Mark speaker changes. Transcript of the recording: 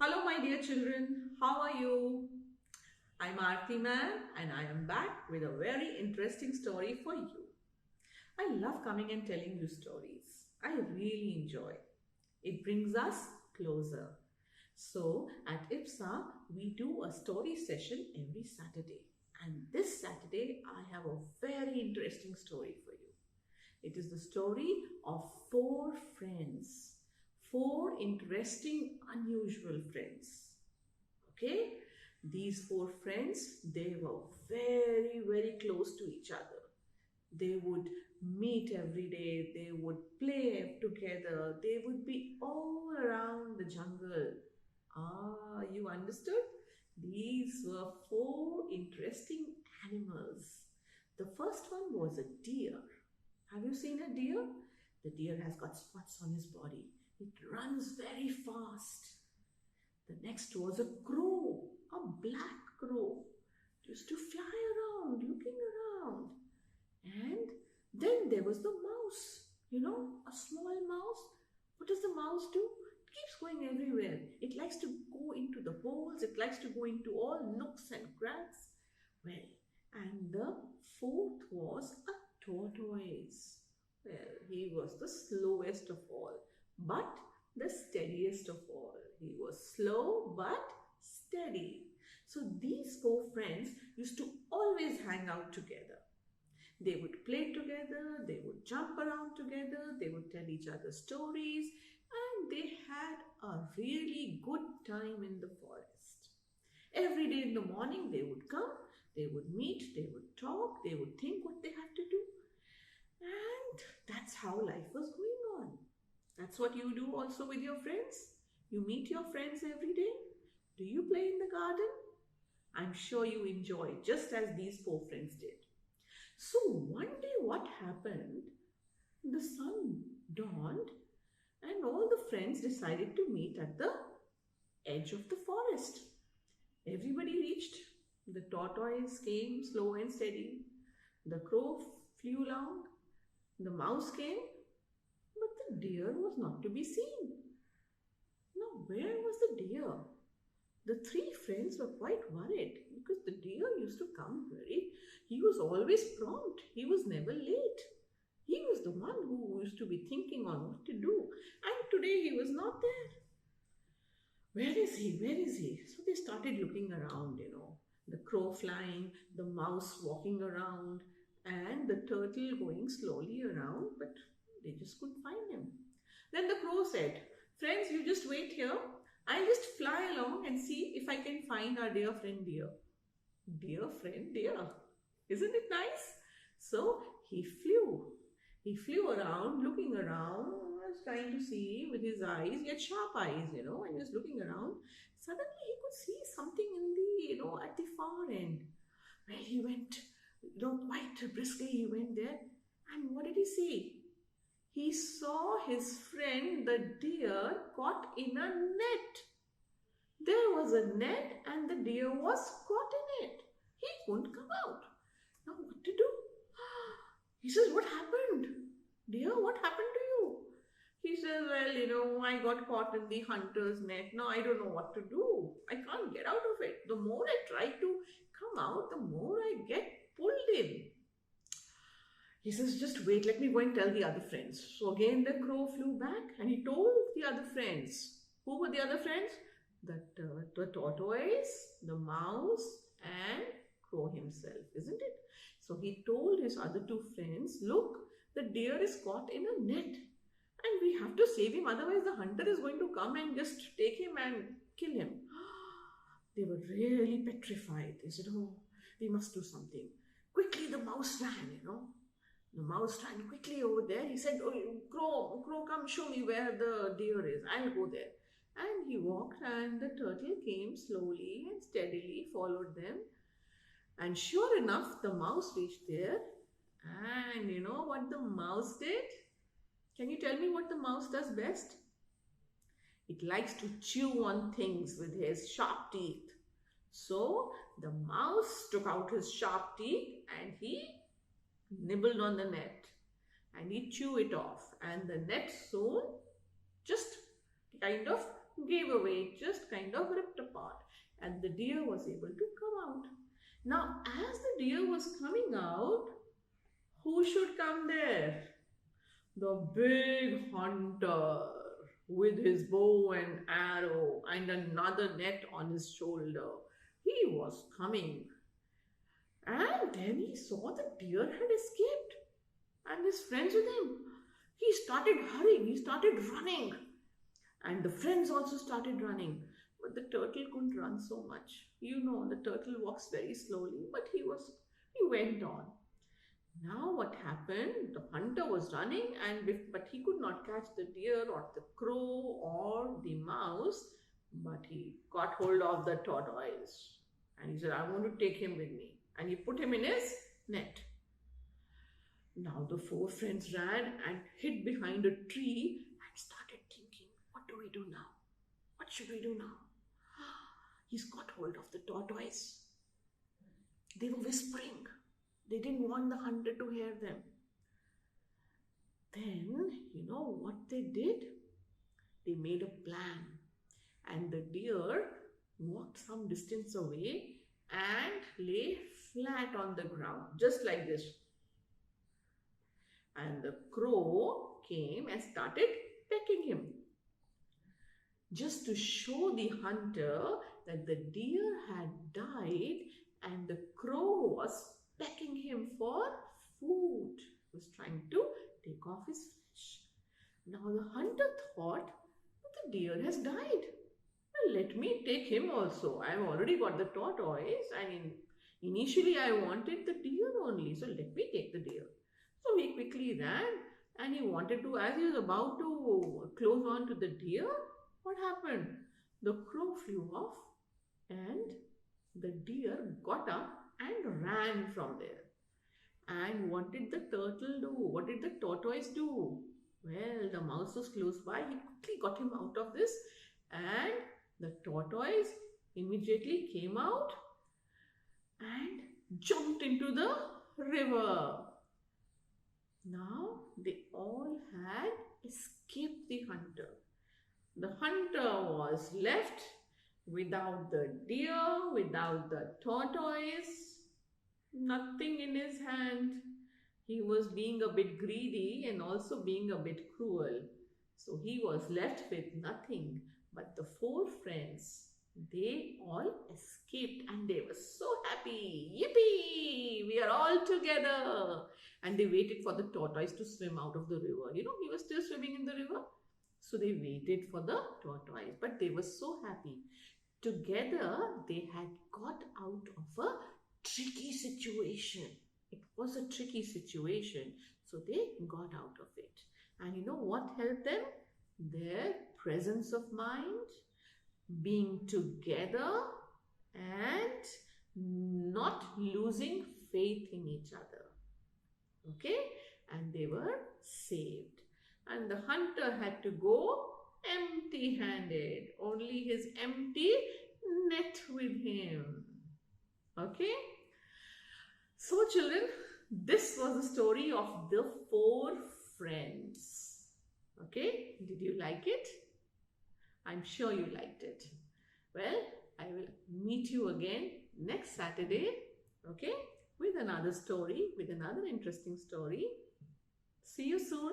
Speaker 1: Hello, my dear children. How are you? I'm Aarti Man, and I am back with a very interesting story for you. I love coming and telling you stories. I really enjoy. It brings us closer. So, at IPSA, we do a story session every Saturday. And this Saturday, I have a very interesting story for you. It is the story of four friends, four interesting, unusual friends. Okay, these four friends, they were very close to each other. They would meet every day, they would play together, they would be all around the jungle. You understood? These were four interesting animals. The first one was a deer. Have you seen a deer? The deer has got spots on his body. It runs very fast. The next was a crow, a black crow. It used to fly around, looking around. And then there was the mouse, a small mouse. What does the mouse do? It keeps going everywhere. It likes to go into the holes, it likes to go into all nooks and cracks. Well, and the fourth was a tortoise. Well, he was the slowest of all, but the steadiest of all. He was slow but steady. So these four friends used to always hang out together. They would play together, they would jump around together, they would tell each other stories, and they had a really good time in the forest. Every day in the morning, they would come, they would meet, they would talk, they would think what they had to do, and that's how life was going on. That's what you do also with your friends. You meet your friends every day. Do you play in the garden? I'm sure you enjoy just as these four friends did. So one day what happened? The sun dawned and all the friends decided to meet at the edge of the forest. Everybody reached. The tortoise came slow and steady. The crow flew along. The mouse came, but the deer was not to be seen. Now, where was the deer? The three friends were quite worried because the deer used to come he was always prompt. He was never late. He was the one who used to be thinking on what to do. And today he was not there. Where is he? Where is he? So they started looking around. The crow flying, the mouse walking around, and the turtle going slowly around, but they just couldn't find him. Then the crow said, "Friends, you just wait here. I'll just fly along and see if I can find our dear friend deer." Dear friend deer. Isn't it nice? So he flew. He flew around, looking around, was trying to see with his eyes. He had sharp eyes, and he was looking around. Suddenly he could see something in at the far end. Well, he went, quite briskly he went there. And what did he see? He saw his friend, the deer, caught in a net. There was a net and the deer was caught in it. He couldn't come out. Now what to do? He says, "What happened? Dear, what happened to you?" He says, "Well, I got caught in the hunter's net. Now I don't know what to do. I can't get out of it. The more I try to come out, the more I get pulled in." He says, "Just wait, let me go and tell the other friends." So again the crow flew back and he told the other friends. Who were the other friends? The tortoise, the mouse, and crow himself, isn't it? So he told his other two friends, "Look, the deer is caught in a net and we have to save him, otherwise the hunter is going to come and just take him and kill him." They were really petrified. They said, "Oh, we must do something." Quickly the mouse ran. The mouse ran quickly over there. He said, "Oh, crow, come show me where the deer is. I'll go there." And he walked and the turtle came slowly and steadily, followed them. And sure enough, the mouse reached there. And you know what the mouse did? Can you tell me what the mouse does best? It likes to chew on things with his sharp teeth. So the mouse took out his sharp teeth and he nibbled on the net and he chewed it off. And the net soon just kind of gave away, just kind of ripped apart, and the deer was able to come out. Now, as the deer was coming out, who should come there? The big hunter with his bow and arrow and another net on his shoulder. He was coming. And then he saw the deer had escaped and his friends with him. He started hurrying, he started running. And the friends also started running. But the turtle couldn't run so much. You know, the turtle walks very slowly, but he went on. Now what happened? The hunter was running, but he could not catch the deer or the crow or the mouse, but he got hold of the tortoise. And he said, I want to take him with me. And he put him in his net. Now the four friends ran and hid behind a tree and started thinking, what do we do now? What should we do now? He's got hold of the tortoise. They were whispering. They didn't want the hunter to hear them. Then, you know what they did? They made a plan. And the deer walked some distance away and lay flat on the ground, just like this. And the crow came and started pecking him, just to show the hunter that the deer had died and the crow was pecking him for food. He was trying to take off his flesh. Now the hunter thought, the deer has died. Well, let me take him also. I have already got the tortoise, and initially I wanted the deer only, so let me take the deer. So he quickly ran, and he wanted to, as he was about to close on to the deer, what happened? The crow flew off and the deer got up and ran from there. And what did the turtle do? What did the tortoise do? Well, the mouse was close by. He quickly got him out of this, and the tortoise immediately came out and jumped into the river. Now they all had escaped the hunter. The hunter was left without the deer, without the tortoise, nothing in his hand. He was being a bit greedy and also being a bit cruel. So he was left with nothing. But the four friends, they all escaped and they were so happy. Yippee! We are all together. And they waited for the tortoise to swim out of the river. You know, he was still swimming in the river. So they waited for the tortoise, but they were so happy. Together, they had got out of a tricky situation. It was a tricky situation, so they got out of it. And you know what helped them? Their presence of mind, being together, and not losing faith in each other. Okay? And they were saved. And the hunter had to go empty-handed, only his empty net with him. Okay? So children, this was the story of the four friends. Okay? Did you like it? I'm sure you liked it. Well, I will meet you again next Saturday, okay, with another story, with another interesting story. See you soon.